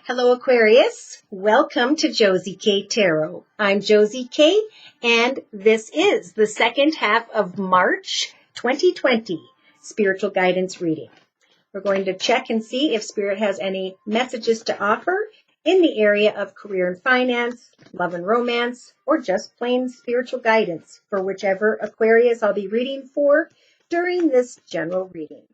Hello, Aquarius. Welcome to Josie K Tarot. I'm Josie K, and this is the second half of March 2020 spiritual guidance reading. We're going to check and see if Spirit has any messages to offer in the area of career and finance, love and romance, or just plain spiritual guidance for whichever Aquarius I'll be reading for during this general reading.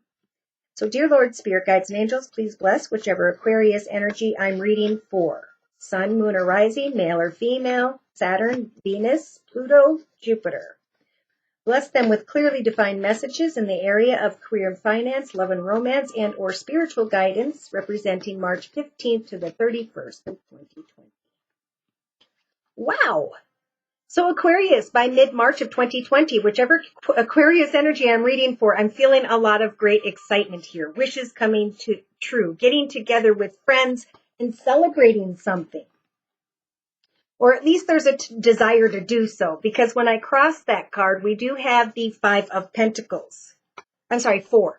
So, dear Lord, Spirit Guides and Angels, please bless whichever Aquarius energy I'm reading for. Sun, Moon, or Rising, male or female, Saturn, Venus, Pluto, Jupiter. Bless them with clearly defined messages in the area of career and finance, love and romance, and or spiritual guidance representing March 15th to the 31st of 2020. Wow! So Aquarius, by mid-March of 2020, whichever Aquarius energy I'm reading for, I'm feeling a lot of great excitement here. Wishes coming true, getting together with friends and celebrating something. Or at least there's a desire to do so, because when I cross that card, we do have the Five of Pentacles. I'm sorry, Four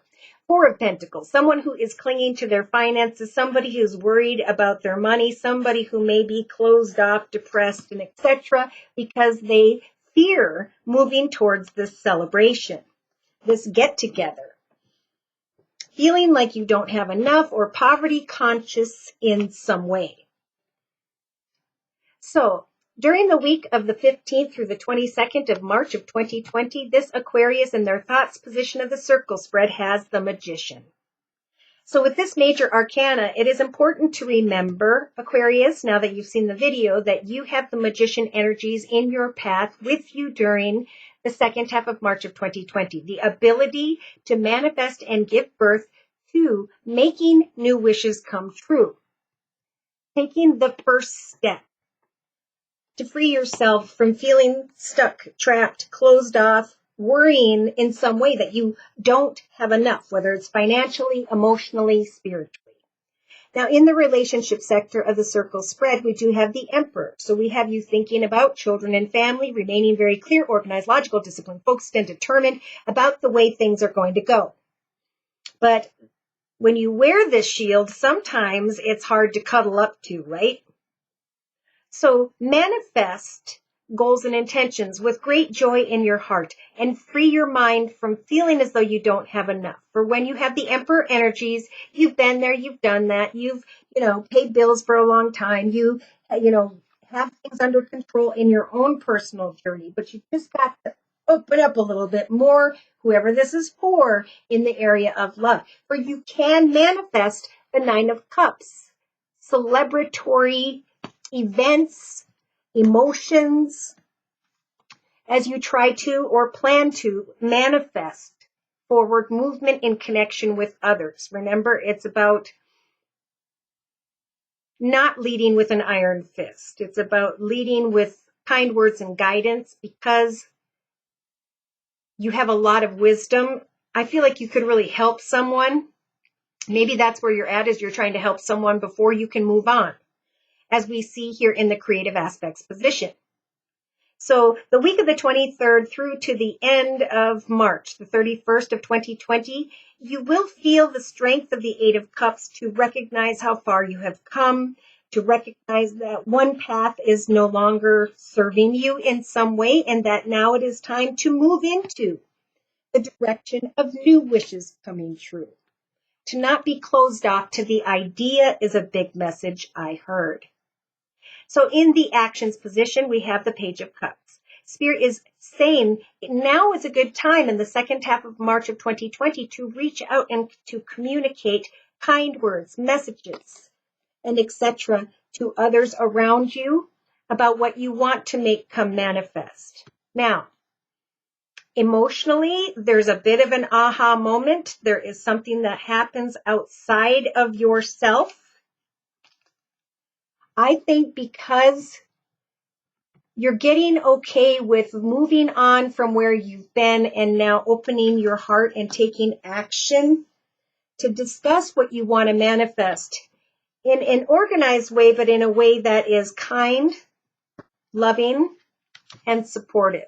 of Pentacles. Someone who is clinging to their finances, somebody who's worried about their money, somebody who may be closed off, depressed, and etc. because they fear moving towards this celebration, this get-together. Feeling like you don't have enough or poverty conscious in some way. So, during the week of the 15th through the 22nd of March of 2020, this Aquarius in their thoughts position of the circle spread has the Magician. So with this major arcana, it is important to remember, Aquarius, now that you've seen the video, that you have the Magician energies in your path with you during the second half of March of 2020. The ability to manifest and give birth to making new wishes come true. Taking the first step to free yourself from feeling stuck, trapped, closed off, worrying in some way that you don't have enough, whether it's financially, emotionally, spiritually. Now, in the relationship sector of the circle spread, we do have the Emperor. So we have you thinking about children and family, remaining very clear, organized, logical, disciplined, focused, and determined about the way things are going to go. But when you wear this shield, sometimes it's hard to cuddle up to, right? So manifest goals and intentions with great joy in your heart and free your mind from feeling as though you don't have enough. For when you have the Emperor energies, you've been there, you've done that, you've, paid bills for a long time, you have things under control in your own personal journey, but you just got to open up a little bit more, whoever this is for, in the area of love. For you can manifest the Nine of Cups, celebratory events, emotions, as you try to or plan to manifest forward movement in connection with others. Remember, it's about not leading with an iron fist. It's about leading with kind words and guidance because you have a lot of wisdom. I feel like you could really help someone. Maybe that's where you're at, is you're trying to help someone before you can move on, as we see here in the creative aspects position. So the week of the 23rd through to the end of March, the 31st of 2020, you will feel the strength of the Eight of Cups to recognize how far you have come, to recognize that one path is no longer serving you in some way, and that now it is time to move into the direction of new wishes coming true. To not be closed off to the idea is a big message I heard. So in the actions position, we have the Page of Cups. Spirit is saying now is a good time in the second half of March of 2020 to reach out and to communicate kind words, messages, and etc. to others around you about what you want to make come manifest. Now, emotionally, there's a bit of an aha moment. There is something that happens outside of yourself. I think because you're getting okay with moving on from where you've been and now opening your heart and taking action to discuss what you want to manifest in an organized way, but in a way that is kind, loving, and supportive.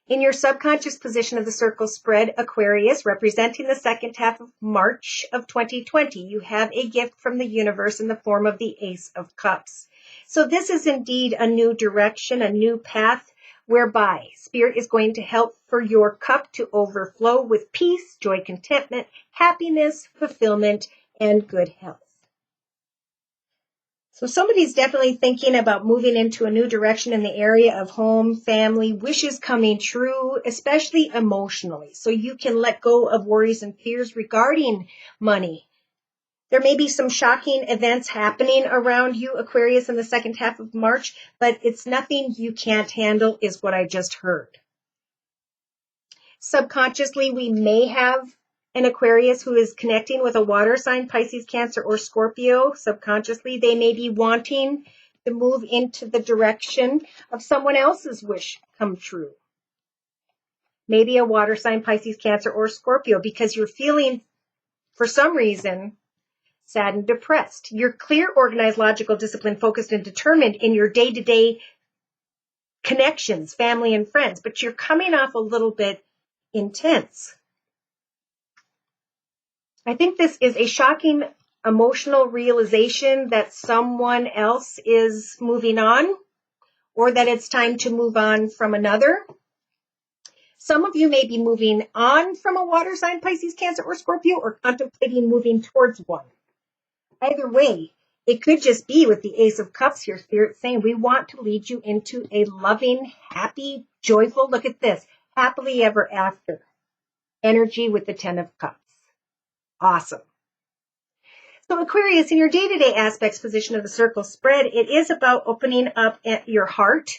In your subconscious position of the circle spread, Aquarius, representing the second half of March of 2020, you have a gift from the universe in the form of the Ace of Cups. So this is indeed a new direction, a new path, whereby Spirit is going to help for your cup to overflow with peace, joy, contentment, happiness, fulfillment, and good health. So somebody's definitely thinking about moving into a new direction in the area of home, family, wishes coming true, especially emotionally. So you can let go of worries and fears regarding money. There may be some shocking events happening around you, Aquarius, in the second half of March, but it's nothing you can't handle, is what I just heard. Subconsciously, we may have an Aquarius who is connecting with a water sign, Pisces, Cancer, or Scorpio. Subconsciously, they may be wanting to move into the direction of someone else's wish come true. Maybe a water sign, Pisces, Cancer, or Scorpio, because you're feeling, for some reason, sad and depressed. You're clear, organized, logical, disciplined, focused, and determined in your day-to-day connections, family and friends, but you're coming off a little bit intense. I think this is a shocking emotional realization that someone else is moving on, or that it's time to move on from another. Some of you may be moving on from a water sign, Pisces, Cancer, or Scorpio, or contemplating moving towards one. Either way, it could just be with the Ace of Cups here, Spirit saying we want to lead you into a loving, happy, joyful, look at this, happily ever after energy with the 10 of Cups. Awesome. So Aquarius, in your day-to-day aspects position of the circle spread, it is about opening up your heart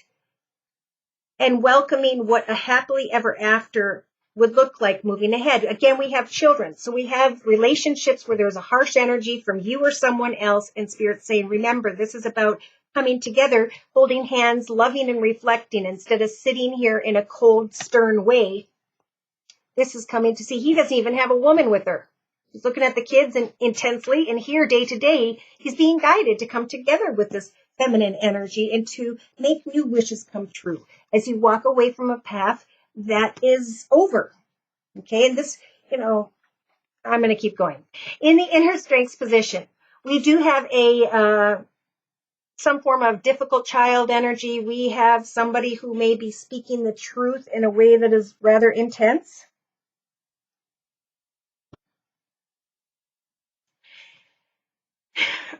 and welcoming what a happily ever after would look like moving ahead. Again, we have children. So we have relationships where there's a harsh energy from you or someone else, and Spirit saying, remember, this is about coming together, holding hands, loving and reflecting instead of sitting here in a cold, stern way. This is coming to see he doesn't even have a woman with her. He's looking at the kids intensely, and here day to day, he's being guided to come together with this feminine energy and to make new wishes come true as you walk away from a path that is over. Okay, and this, I'm going to keep going. In the inner strengths position, we do have some form of difficult child energy. We have somebody who may be speaking the truth in a way that is rather intense.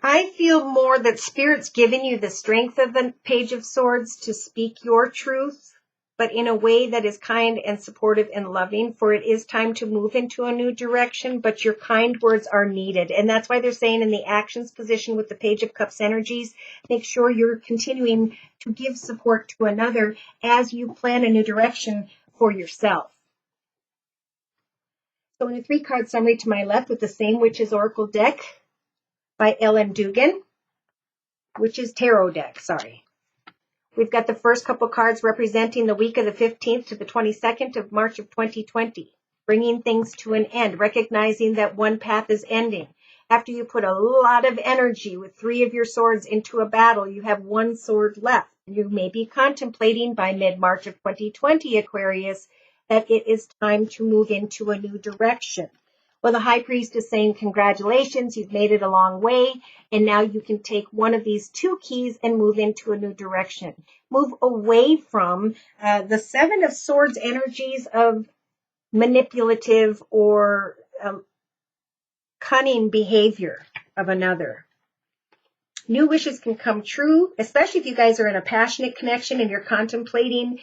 I feel more that Spirit's given you the strength of the Page of Swords to speak your truth, but in a way that is kind and supportive and loving, for it is time to move into a new direction, but your kind words are needed. And that's why they're saying in the actions position with the Page of Cups energies, make sure you're continuing to give support to another as you plan a new direction for yourself. So in a 3-card summary to my left with the same Witch's Oracle deck, by Ellen Dugan, which is tarot deck, sorry. We've got the first couple cards representing the week of the 15th to the 22nd of March of 2020, bringing things to an end, recognizing that one path is ending. After you put a lot of energy with 3 of your swords into a battle, you have 1 sword left. You may be contemplating by mid-March of 2020, Aquarius, that it is time to move into a new direction. Well, the High Priest is saying, congratulations, you've made it a long way, and now you can take one of these 2 keys and move into a new direction. Move away from the 7 of Swords energies of manipulative or cunning behavior of another. New wishes can come true, especially if you guys are in a passionate connection and you're contemplating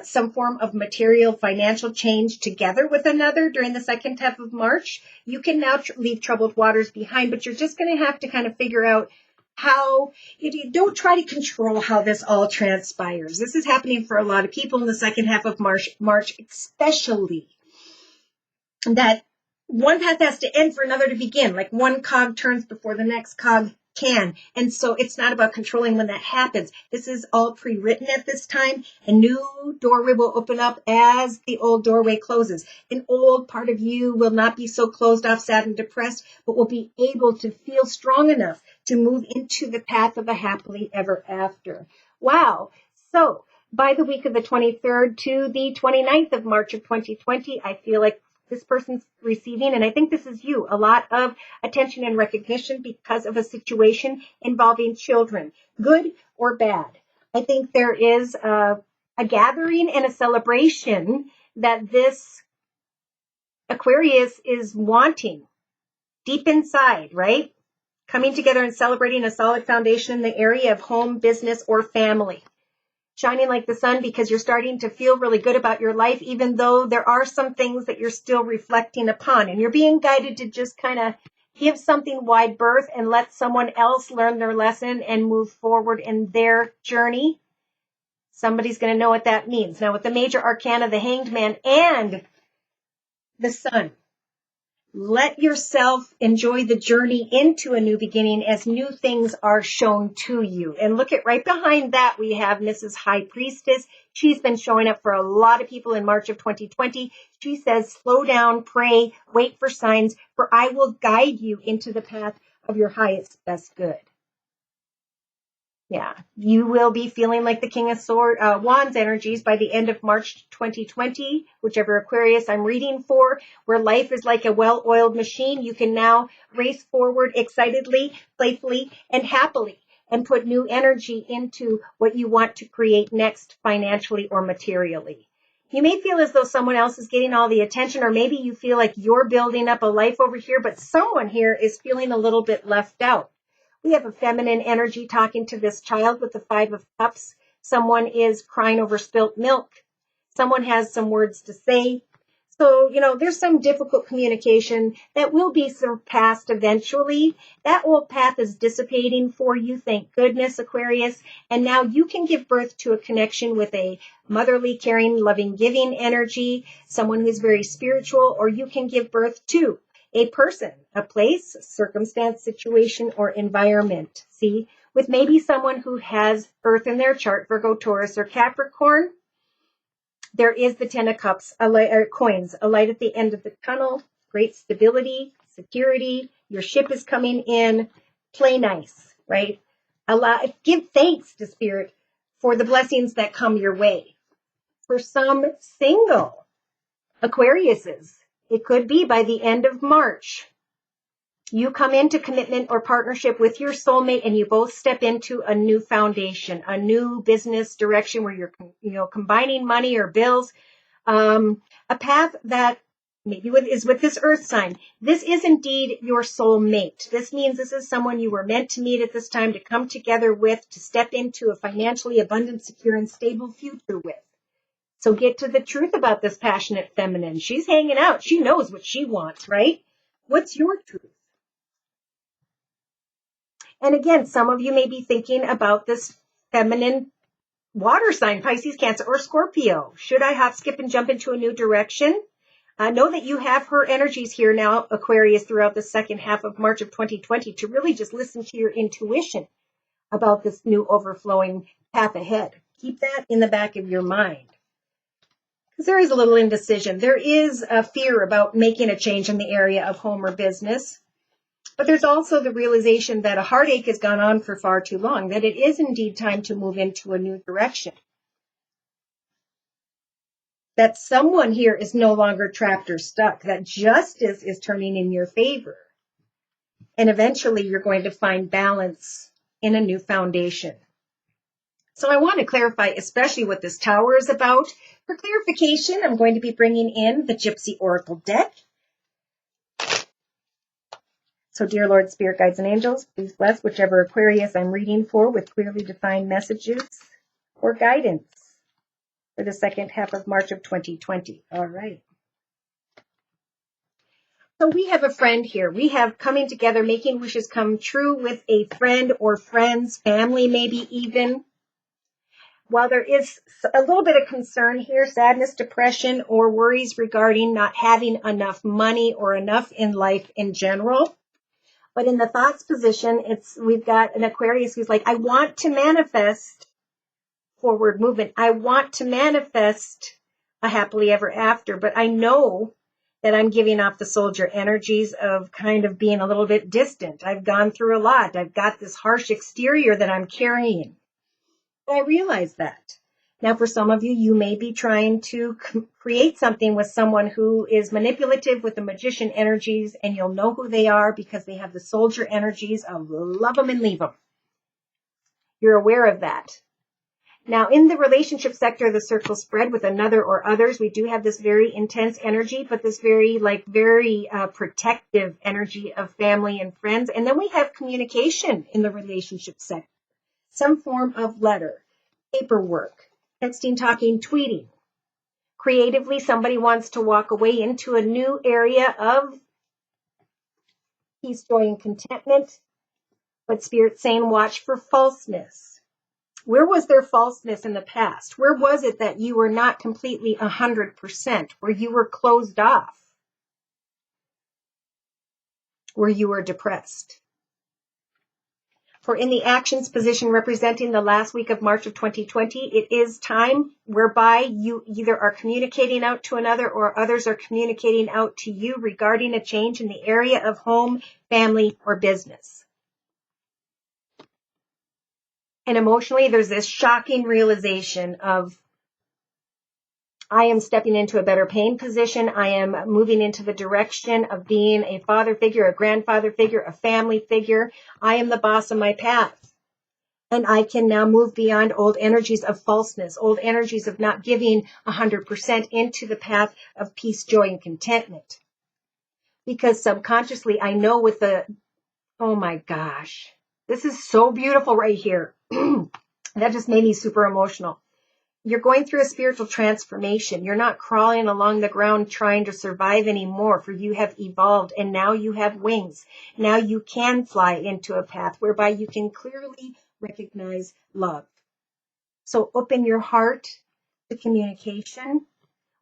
some form of material financial change together with another during the second half of March. You can now leave troubled waters behind, but you're just going to have to kind of figure out how, you don't try to control how this all transpires. This is happening for a lot of people in the second half of March, especially that one path has to end for another to begin, like one cog turns before the next cog can. And so it's not about controlling when that happens. This is all pre-written at this time. A new doorway will open up as the old doorway closes. An old part of you will not be so closed off, sad, and depressed, but will be able to feel strong enough to move into the path of a happily ever after. Wow. So by the week of the 23rd to the 29th of March of 2020, I feel like this person's receiving, and I think this is you, a lot of attention and recognition because of a situation involving children, good or bad. I think there is a gathering and a celebration that this Aquarius is wanting deep inside, right? Coming together and celebrating a solid foundation in the area of home, business, or family. Shining like the sun because you're starting to feel really good about your life, even though there are some things that you're still reflecting upon. And you're being guided to just kind of give something wide berth and let someone else learn their lesson and move forward in their journey. Somebody's going to know what that means. Now, with the major arcana, the Hanged Man and the Sun, let yourself enjoy the journey into a new beginning as new things are shown to you. And look at right behind that, we have Mrs. High Priestess. She's been showing up for a lot of people in March of 2020. She says, slow down, pray, wait for signs, for I will guide you into the path of your highest best good. Yeah, you will be feeling like the King of Wands energies by the end of March 2020, whichever Aquarius I'm reading for, where life is like a well-oiled machine. You can now race forward excitedly, playfully, and happily, and put new energy into what you want to create next financially or materially. You may feel as though someone else is getting all the attention, or maybe you feel like you're building up a life over here, but someone here is feeling a little bit left out. We have a feminine energy talking to this child with the Five of Cups. Someone is crying over spilt milk. Someone has some words to say. So, there's some difficult communication that will be surpassed eventually. That old path is dissipating for you, thank goodness, Aquarius. And now you can give birth to a connection with a motherly, caring, loving, giving energy, someone who's very spiritual, or you can give birth to a person, a place, circumstance, situation, or environment. See, with maybe someone who has Earth in their chart, Virgo, Taurus, or Capricorn, there is the Ten of Cups, coins, a light at the end of the tunnel, great stability, security, your ship is coming in, play nice, right? Give thanks to Spirit for the blessings that come your way. For some single Aquariuses, it could be by the end of March, you come into commitment or partnership with your soulmate and you both step into a new foundation, a new business direction where you're, combining money or bills, a path that maybe is with this earth sign. This is indeed your soulmate. This means this is someone you were meant to meet at this time, to come together with, to step into a financially abundant, secure, and stable future with. So get to the truth about this passionate feminine. She's hanging out. She knows what she wants, right? What's your truth? And again, some of you may be thinking about this feminine water sign, Pisces, Cancer, or Scorpio. Should I hop, skip, and jump into a new direction? Know that you have her energies here now, Aquarius, throughout the second half of March of 2020 to really just listen to your intuition about this new overflowing path ahead. Keep that in the back of your mind. Because there is a little indecision. There is a fear about making a change in the area of home or business. But there's also the realization that a heartache has gone on for far too long, that it is indeed time to move into a new direction. That someone here is no longer trapped or stuck, that justice is turning in your favor. And eventually you're going to find balance in a new foundation. So I want to clarify especially what this tower is about. For clarification, I'm going to be bringing in the Gypsy Oracle deck. So dear Lord, Spirit, Guides, and Angels, please bless whichever Aquarius I'm reading for with clearly defined messages or guidance for the second half of March of 2020. All right. So we have a friend here. We have coming together, making wishes come true with a friend or friends, family maybe even. While there is a little bit of concern here, sadness, depression, or worries regarding not having enough money or enough in life in general. But in the thoughts position, we've got an Aquarius who's like, I want to manifest forward movement. I want to manifest a happily ever after, but I know that I'm giving off the soldier energies of kind of being a little bit distant. I've gone through a lot. I've got this harsh exterior that I'm carrying. I realize that. Now, for some of you, you may be trying to create something with someone who is manipulative with the magician energies, and you'll know who they are because they have the soldier energies of love them and leave them. You're aware of that. Now, in the relationship sector of the circle spread with another or others, we do have this very intense energy, but this very protective energy of family and friends. And then we have communication in the relationship sector. Some form of letter, paperwork, texting, talking, tweeting. Creatively, somebody wants to walk away into a new area of peace, joy, and contentment. But Spirit's saying, watch for falseness. Where was there falseness in the past? Where was it that you were not completely 100%? Where you were closed off? Where you were depressed? For in the actions position representing the last week of March of 2020, it is time whereby you either are communicating out to another or others are communicating out to you regarding a change in the area of home, family, or business. And emotionally, there's this shocking realization of, I am stepping into a better paying position. I am moving into the direction of being a father figure, a grandfather figure, a family figure. I am the boss of my path. And I can now move beyond old energies of falseness, old energies of not giving 100% into the path of peace, joy, and contentment. Because subconsciously, I know with the, oh my gosh, this is so beautiful right here. That just made me super emotional. You're going through a spiritual transformation. You're not crawling along the ground trying to survive anymore, for you have evolved and now you have wings. Now you can fly into a path whereby you can clearly recognize love. So open your heart to communication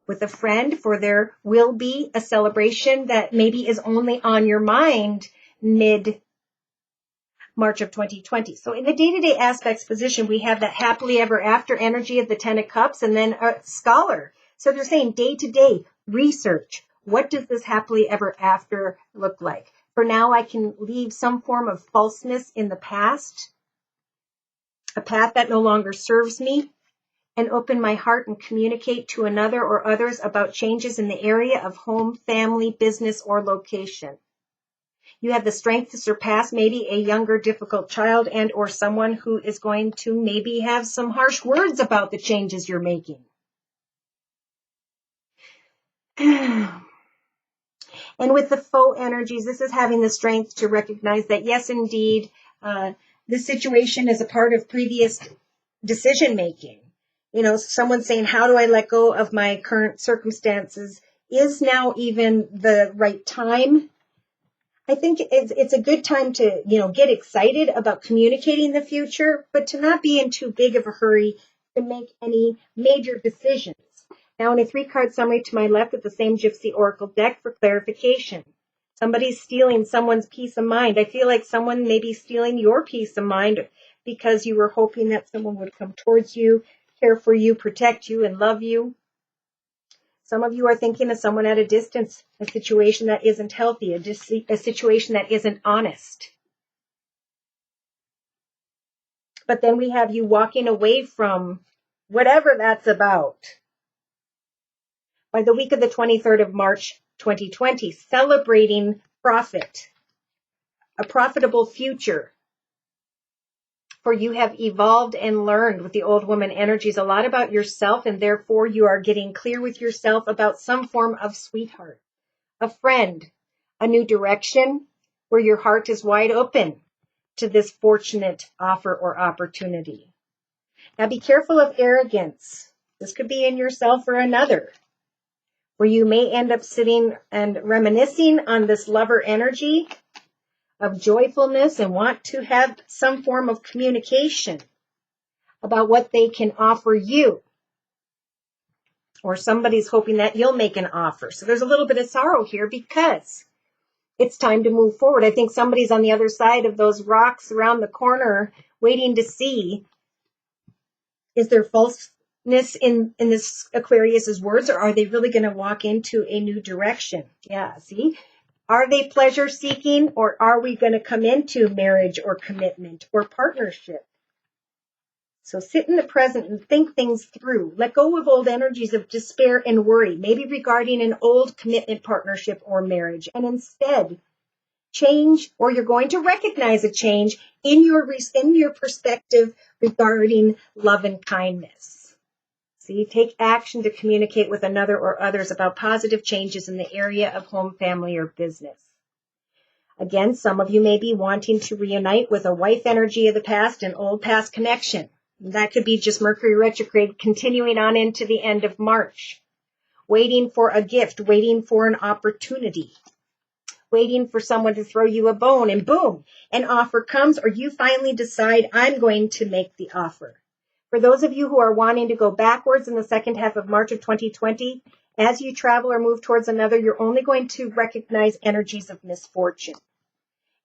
with a friend, for there will be a celebration that maybe is only on your mind mid March of 2020. So in the day-to-day aspects position, we have that happily ever after energy of the 10 of Cups and then a scholar. So they're saying day-to-day research. What does this happily ever after look like? For now, I can leave some form of falseness in the past, a path that no longer serves me, and open my heart and communicate to another or others about changes in the area of home, family, business, or location. You have the strength to surpass maybe a younger, difficult child and or someone who is going to maybe have some harsh words about the changes you're making. And with the faux energies, this is having the strength to recognize that, yes, indeed, this situation is a part of previous decision making. You know, someone saying, how do I let go of my current circumstances? Is now even the right time? I think it's a good time to, get excited about communicating the future, but to not be in too big of a hurry to make any major decisions. Now, in a 3-card summary to my left with the same Gypsy Oracle deck for clarification. Somebody's stealing someone's peace of mind. I feel like someone may be stealing your peace of mind because you were hoping that someone would come towards you, care for you, protect you, and love you. Some of you are thinking of someone at a distance, a situation that isn't healthy, a situation that isn't honest. But then we have you walking away from whatever that's about. By the week of the 23rd of March, 2020, celebrating profit, a profitable future. For you have evolved and learned with the old woman energies a lot about yourself, and therefore you are getting clear with yourself about some form of sweetheart, a friend, a new direction where your heart is wide open to this fortunate offer or opportunity. Now be careful of arrogance. This could be in yourself or another, where you may end up sitting and reminiscing on this lover energy of joyfulness and want to have some form of communication about what they can offer you. Or somebody's hoping that you'll make an offer. So there's a little bit of sorrow here because it's time to move forward. I think somebody's on the other side of those rocks around the corner waiting to see, is there falseness in this Aquarius's words, or are they really going to walk into a new direction? Yeah, see? Are they pleasure seeking, or are we going to come into marriage or commitment or partnership? So sit in the present and think things through. Let go of old energies of despair and worry, maybe regarding an old commitment, partnership, or marriage, and instead change, or you're going to recognize a change in your perspective regarding love and kindness. See, take action to communicate with another or others about positive changes in the area of home, family, or business. Again, some of you may be wanting to reunite with a wife energy of the past, an old past connection. That could be just Mercury retrograde continuing on into the end of March. Waiting for a gift, waiting for an opportunity, waiting for someone to throw you a bone, and boom, an offer comes, or you finally decide, I'm going to make the offer. For those of you who are wanting to go backwards in the second half of March of 2020, as you travel or move towards another, you're only going to recognize energies of misfortune.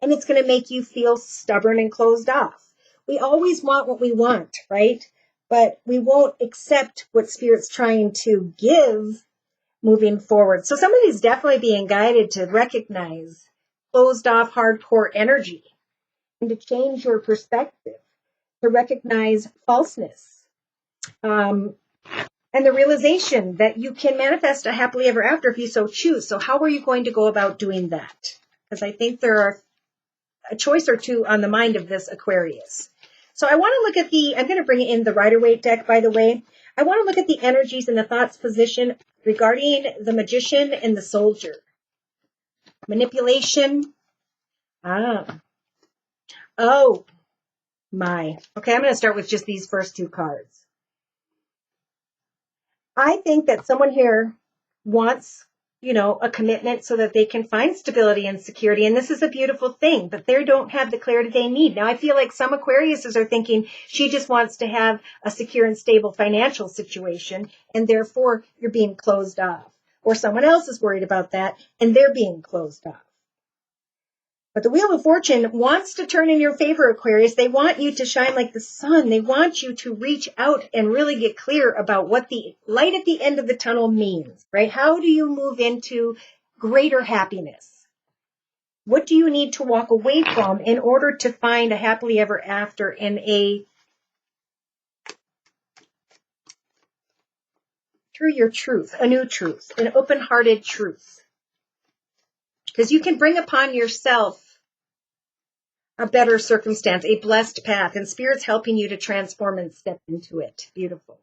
And it's going to make you feel stubborn and closed off. We always want what we want, right? But we won't accept what Spirit's trying to give moving forward. So somebody's definitely being guided to recognize closed off hardcore energy and to change your perspective, to recognize falseness, and the realization that you can manifest a happily ever after if you so choose. So how are you going to go about doing that? Because I think there are a choice or two on the mind of this Aquarius. So I want to look at I'm going to bring in the Rider-Waite deck, by the way. I want to look at the energies and the thoughts position regarding the Magician and the Soldier. Manipulation. Oh, my. Okay, I'm going to start with just these first two cards. I think that someone here wants, a commitment so that they can find stability and security. And this is a beautiful thing, but they don't have the clarity they need. Now, I feel like some Aquariuses are thinking she just wants to have a secure and stable financial situation, and therefore you're being closed off. Or someone else is worried about that, and they're being closed off. But the Wheel of Fortune wants to turn in your favor, Aquarius. They want you to shine like the sun. They want you to reach out and really get clear about what the light at the end of the tunnel means, right? How do you move into greater happiness? What do you need to walk away from in order to find a happily ever after and through your truth, a new truth, an open-hearted truth? Because you can bring upon yourself a better circumstance, a blessed path, and Spirit's helping you to transform and step into it. Beautiful.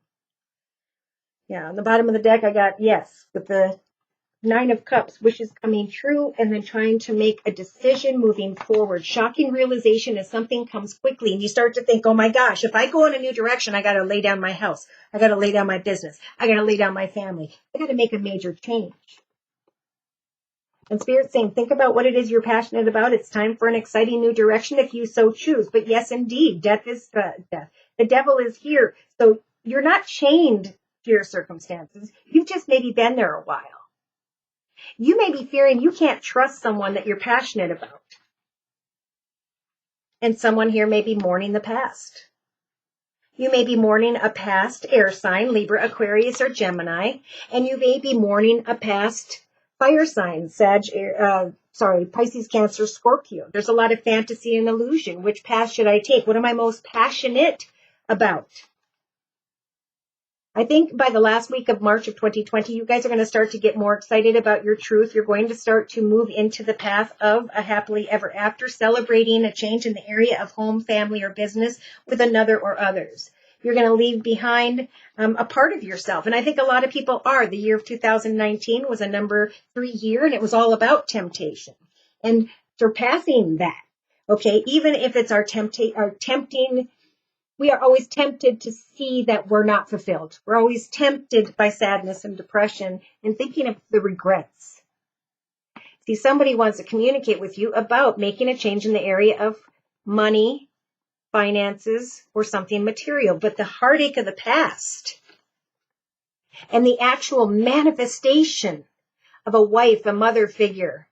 Yeah, on the bottom of the deck, I got yes, with the Nine of Cups, wishes coming true, and then trying to make a decision moving forward. Shocking realization as something comes quickly, and you start to think, oh my gosh, if I go in a new direction, I got to lay down my house. I got to lay down my business. I got to lay down my family. I got to make a major change. And Spirit's saying, think about what it is you're passionate about. It's time for an exciting new direction if you so choose. But yes, indeed, death. The devil is here. So you're not chained to your circumstances. You've just maybe been there a while. You may be fearing you can't trust someone that you're passionate about. And someone here may be mourning the past. You may be mourning a past air sign, Libra, Aquarius, or Gemini. And you may be mourning a past fire sign, Pisces, Cancer, Scorpio. There's a lot of fantasy and illusion. Which path should I take? What am I most passionate about? I think by the last week of March of 2020, you guys are going to start to get more excited about your truth. You're going to start to move into the path of a happily ever after, celebrating a change in the area of home, family, or business with another or others. You're going to leave behind a part of yourself. And I think a lot of people are. The year of 2019 was a number 3 year, and it was all about temptation and surpassing that. Okay, even if it's our tempting, we are always tempted to see that we're not fulfilled. We're always tempted by sadness and depression and thinking of the regrets. See, somebody wants to communicate with you about making a change in the area of money, finances, or something material, but the heartache of the past and the actual manifestation of a wife, a mother figure,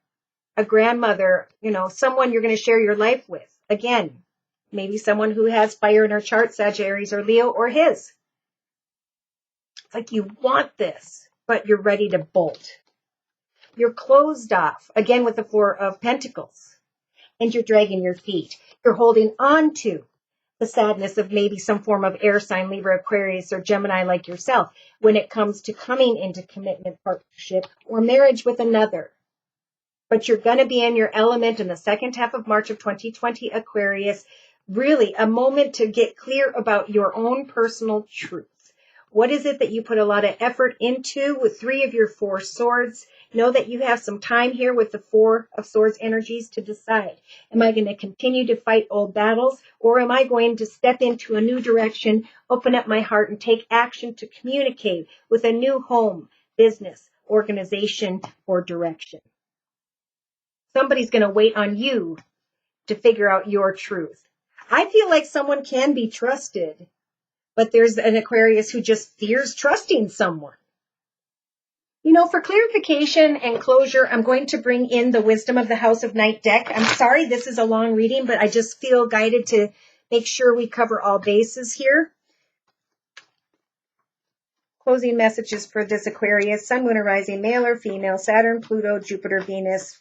a grandmother, someone you're going to share your life with. Again, maybe someone who has fire in her chart, Sagittarius or Leo or his. It's like you want this, but you're ready to bolt. You're closed off, again with the Four of Pentacles, and you're dragging your feet. You're holding on to the sadness of maybe some form of air sign, Libra, Aquarius, or Gemini like yourself when it comes to coming into commitment, partnership, or marriage with another. But you're going to be in your element in the second half of March of 2020, Aquarius. Really a moment to get clear about your own personal truth. What is it that you put a lot of effort into with 3 of your 4 swords? Know that you have some time here with the 4 of swords energies to decide. Am I going to continue to fight old battles, or am I going to step into a new direction, open up my heart, and take action to communicate with a new home, business, organization, or direction? Somebody's going to wait on you to figure out your truth. I feel like someone can be trusted, but there's an Aquarius who just fears trusting someone. For clarification and closure, I'm going to bring in the Wisdom of the House of Night deck. I'm sorry this is a long reading, but I just feel guided to make sure we cover all bases here. Closing messages for this Aquarius: Sun, Moon, or Rising, male or female, Saturn, Pluto, Jupiter, Venus.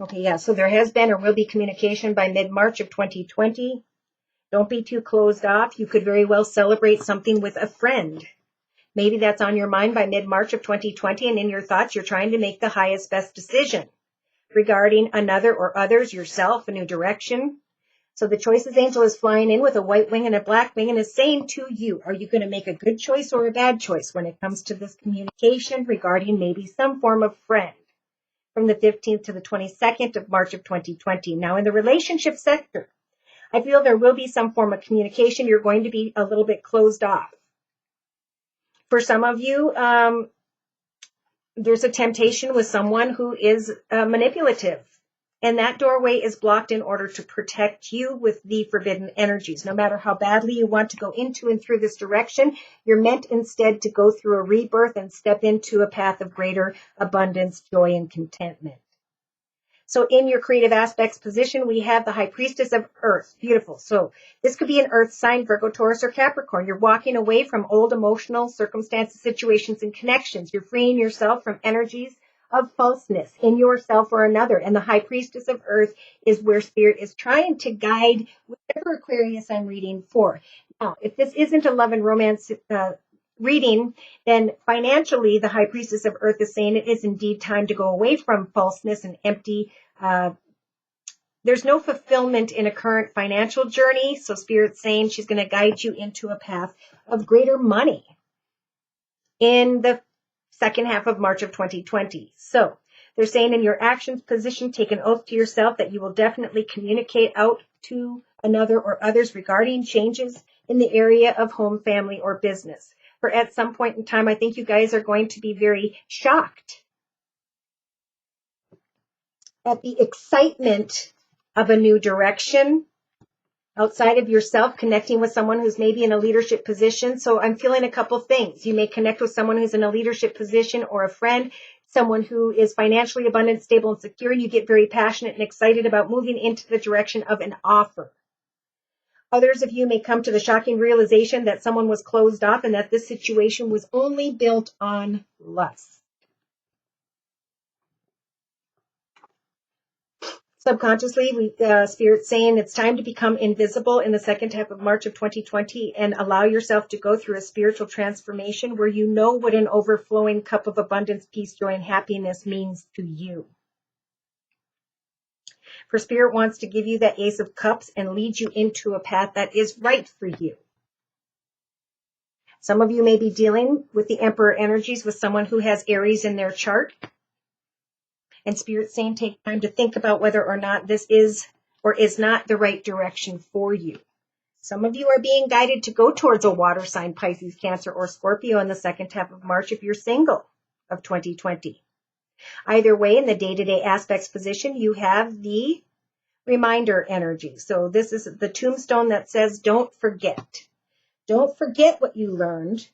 Okay, yeah, so there has been or will be communication by mid-March of 2020. Don't be too closed off. You could very well celebrate something with a friend. Maybe that's on your mind by mid-March of 2020, and in your thoughts, you're trying to make the highest, best decision regarding another or others, yourself, a new direction. So the Choices Angel is flying in with a white wing and a black wing and is saying to you, are you going to make a good choice or a bad choice when it comes to this communication regarding maybe some form of friend from the 15th to the 22nd of March of 2020? Now, in the relationship sector, I feel there will be some form of communication. You're going to be a little bit closed off. For some of you, there's a temptation with someone who is manipulative, and that doorway is blocked in order to protect you with the forbidden energies. No matter how badly you want to go into and through this direction, you're meant instead to go through a rebirth and step into a path of greater abundance, joy, and contentment. So in your creative aspects position, we have the High Priestess of Earth. Beautiful. So this could be an Earth sign, Virgo, Taurus, or Capricorn. You're walking away from old emotional circumstances, situations, and connections. You're freeing yourself from energies of falseness in yourself or another. And the High Priestess of Earth is where Spirit is trying to guide whatever Aquarius I'm reading for. Now, if this isn't a love and romance reading, then financially, the High Priestess of Earth is saying it is indeed time to go away from falseness and empty. There's no fulfillment in a current financial journey. So Spirit's saying she's going to guide you into a path of greater money in the second half of March of 2020. So they're saying in your actions position, take an oath to yourself that you will definitely communicate out to another or others regarding changes in the area of home, family, or business. For at some point in time, I think you guys are going to be very shocked at the excitement of a new direction outside of yourself, connecting with someone who's maybe in a leadership position. So I'm feeling a couple things. You may connect with someone who's in a leadership position or a friend, someone who is financially abundant, stable, and secure. You get very passionate and excited about moving into the direction of an offer. Others of you may come to the shocking realization that someone was closed off and that this situation was only built on lust. Subconsciously, Spirit's saying it's time to become invisible in the second half of March of 2020 and allow yourself to go through a spiritual transformation where you know what an overflowing cup of abundance, peace, joy, and happiness means to you. For Spirit wants to give you that Ace of Cups and lead you into a path that is right for you. Some of you may be dealing with the Emperor energies with someone who has Aries in their chart. And Spirit's saying take time to think about whether or not this is or is not the right direction for you. Some of you are being guided to go towards a water sign, Pisces, Cancer, or Scorpio in the second half of March if you're single of 2020. Either way, in the day-to-day aspects position, you have the reminder energy. So this is the tombstone that says, don't forget. Don't forget what you learned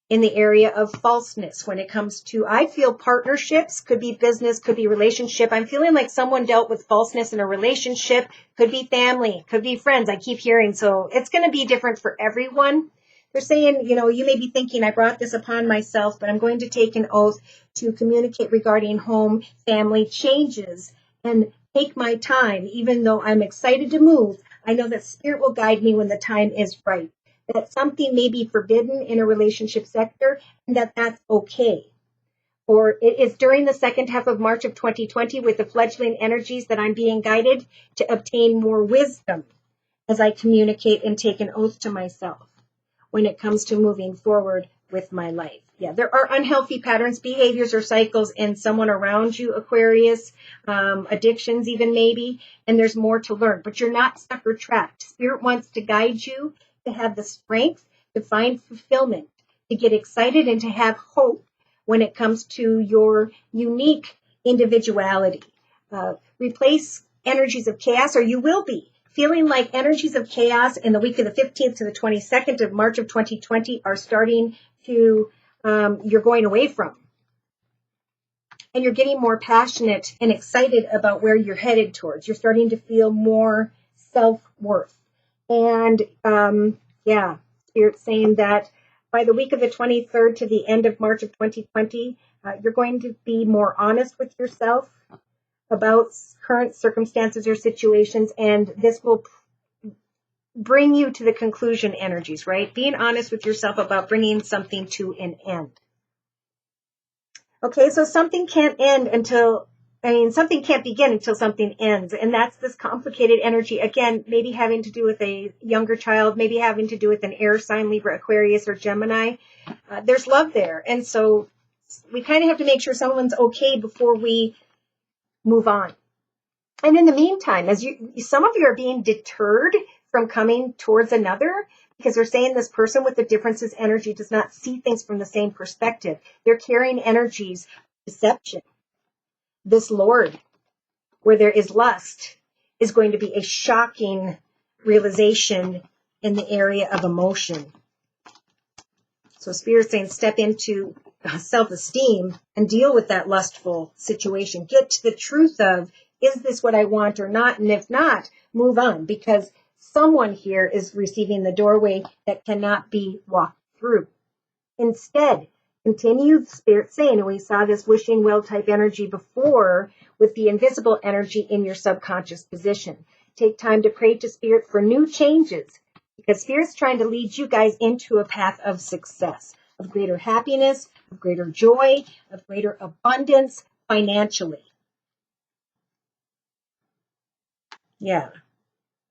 in the area of falseness when it comes to, I feel partnerships, could be business, could be relationship. I'm feeling like someone dealt with falseness in a relationship, could be family, could be friends. I keep hearing, so it's going to be different for everyone. They're saying, you may be thinking, I brought this upon myself, but I'm going to take an oath to communicate regarding home, family changes and take my time. Even though I'm excited to move, I know that Spirit will guide me when the time is right, that something may be forbidden in a relationship sector and that that's okay. Or it is during the second half of March of 2020 with the fledgling energies that I'm being guided to obtain more wisdom as I communicate and take an oath to myself when it comes to moving forward with my life. Yeah, there are unhealthy patterns, behaviors, or cycles in someone around you, Aquarius, addictions even maybe, and there's more to learn, but you're not stuck or trapped. Spirit wants to guide you to have the strength to find fulfillment, to get excited, and to have hope when it comes to your unique individuality. Replace energies of chaos, or you will be feeling like energies of chaos in the week of the 15th to the 22nd of March of 2020 are starting to, you're going away from. And you're getting more passionate and excited about where you're headed towards. You're starting to feel more self-worth. And yeah, Spirit's saying that by the week of the 23rd to the end of March of 2020, you're going to be more honest with yourself about current circumstances or situations, and this will bring you to the conclusion energies, right? Being honest with yourself about bringing something to an end. Okay, so something can't end until, something can't begin until something ends. And that's this complicated energy. Again, maybe having to do with a younger child, maybe having to do with an air sign, Libra, Aquarius, or Gemini. There's love there. And so we kind of have to make sure someone's okay before we move on. And in the meantime, some of you are being deterred from coming towards another, because they're saying this person with the differences energy does not see things from the same perspective. They're carrying energies of deception. This Lord, where there is lust, is going to be a shocking realization in the area of emotion. So Spirit's saying step into self-esteem and deal with that lustful situation. Get to the truth of, is this what I want or not? And if not, move on, because someone here is receiving the doorway that cannot be walked through. Instead, continue, Spirit saying, and we saw this wishing well type energy before with the invisible energy in your subconscious position. Take time to pray to Spirit for new changes, because Spirit's trying to lead you guys into a path of success, of greater happiness, of greater joy, of greater abundance financially. Yeah.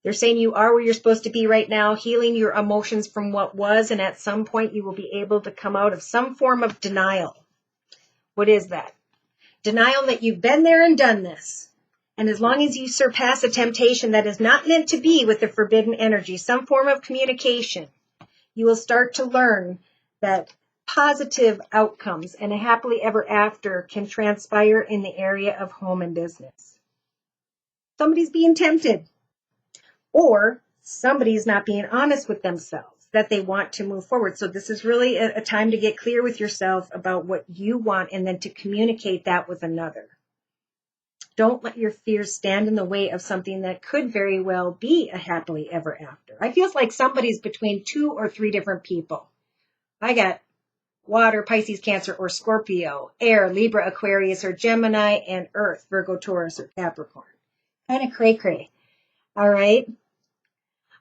They're saying you are where you're supposed to be right now, healing your emotions from what was, and at some point you will be able to come out of some form of denial. What is that? Denial that you've been there and done this. And as long as you surpass a temptation that is not meant to be with the forbidden energy, some form of communication, you will start to learn that positive outcomes and a happily ever after can transpire in the area of home and business. Somebody's being tempted. Or somebody's not being honest with themselves that they want to move forward. So this is really a time to get clear with yourself about what you want and then to communicate that with another. Don't let your fears stand in the way of something that could very well be a happily ever after. I feel like somebody's between 2 or 3 different people. I got water, Pisces, Cancer, or Scorpio, air, Libra, Aquarius, or Gemini, and earth, Virgo, Taurus, or Capricorn. Kind of cray-cray. All right.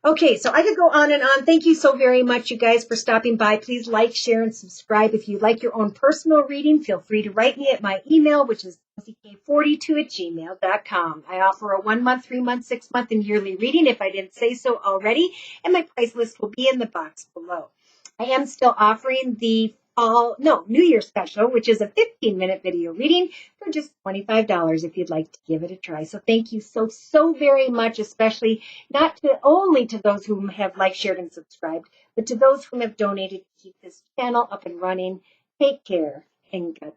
Okay, so I could go on and on. Thank you so very much, you guys, for stopping by. Please like, share, and subscribe. If you'd like your own personal reading, feel free to write me at my email, which is josiek42@gmail.com. I offer a 1-month, 3-month, 6-month, and yearly reading if I didn't say so already, and my price list will be in the box below. I am still offering the New Year special, which is a 15-minute video reading for just $25 if you'd like to give it a try. So thank you so very much, especially not only to those who have liked, shared, and subscribed, but to those who have donated to keep this channel up and running. Take care and God